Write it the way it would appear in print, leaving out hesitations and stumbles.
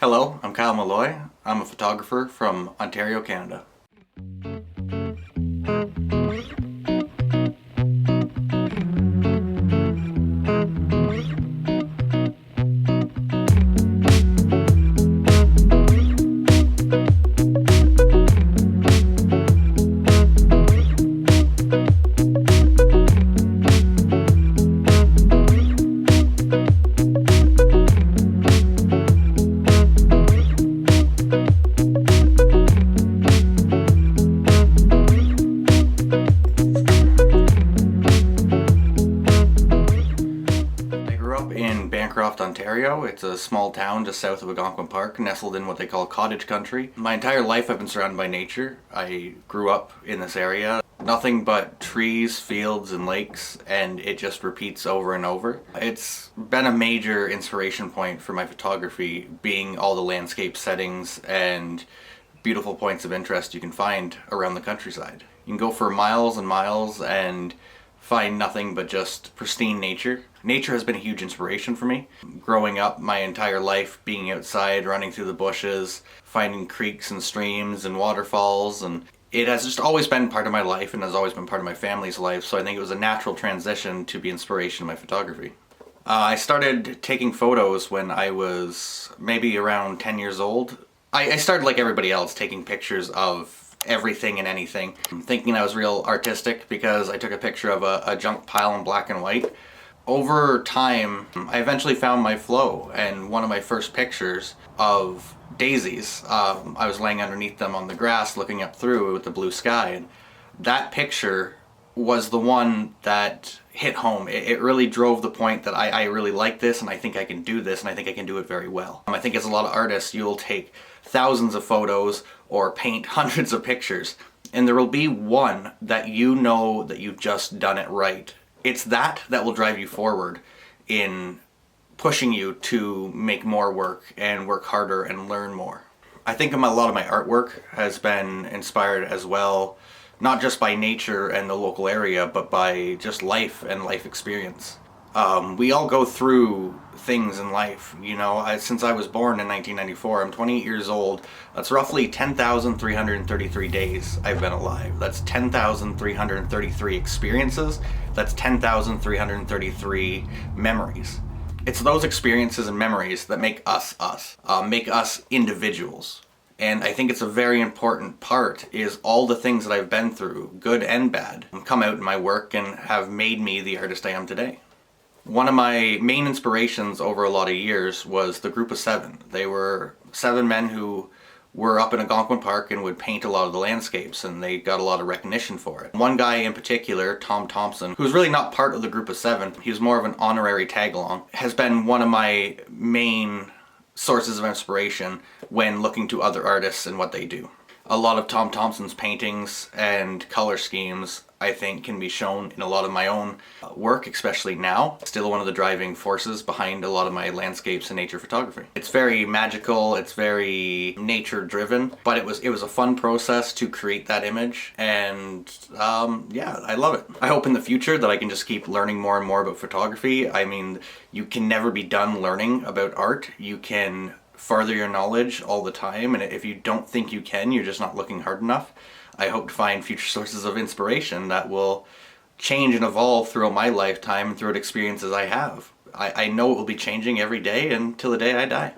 Hello, I'm Kyle Malloy. I'm a photographer from Ontario, Canada. I grew up in Bancroft, Ontario. It's a small town just south of Algonquin Park, nestled in what they call cottage country. My entire life I've been surrounded by nature. I grew up in this area. Nothing but trees, fields, and lakes, and it just repeats over and over. It's been a major inspiration point for my photography, being all the landscape settings and beautiful points of interest you can find around the countryside. You can go for miles and miles and find nothing but just pristine nature. Nature has been a huge inspiration for me. Growing up my entire life, being outside, running through the bushes, finding creeks and streams and waterfalls, and it has just always been part of my life and has always been part of my family's life, so I think it was a natural transition to be inspiration in my photography. I started taking photos when I was maybe around 10 years old. I started like everybody else, taking pictures of everything and anything, thinking I was real artistic because I took a picture of a junk pile in black and white. Over time, I eventually found my flow, and one of my first pictures of daisies, I was laying underneath them on the grass looking up through with the blue sky, and that picture was the one that hit home. It really drove the point that I really like this, and I think I can do this, and I think I can do it very well. I think as a lot of artists, you'll take thousands of photos or paint hundreds of pictures, and there will be one that you know that you've just done it right. It's that will drive you forward in pushing you to make more work and work harder and learn more. I think a lot of my artwork has been inspired as well, not just by nature and the local area, but by just life and life experience. We all go through things in life, you know. Since I was born in 1994, I'm 28 years old. That's roughly 10,333 days I've been alive. That's 10,333 experiences. That's 10,333 memories. It's those experiences and memories that make us us, make us individuals. And I think it's a very important part is all the things that I've been through, good and bad, come out in my work and have made me the artist I am today. One of my main inspirations over a lot of years was the Group of Seven. They were 7 men who were up in Algonquin Park and would paint a lot of the landscapes, and they got a lot of recognition for it. One guy in particular, Tom Thompson, who's really not part of the Group of 7, he was more of an honorary tag-along, has been one of my main sources of inspiration when looking to other artists and what they do. A lot of Tom Thompson's paintings and color schemes, I think, can be shown in a lot of my own work, especially now. Still one of the driving forces behind a lot of my landscapes and nature photography. It's very magical, it's very nature driven, but it was a fun process to create that image, and yeah, I love it. I hope in the future that I can just keep learning more and more about photography. I mean, you can never be done learning about art. You can further your knowledge all the time, and if you don't think you can, you're just not looking hard enough. I hope to find future sources of inspiration that will change and evolve throughout my lifetime and throughout experiences I have. I know it will be changing every day until the day I die.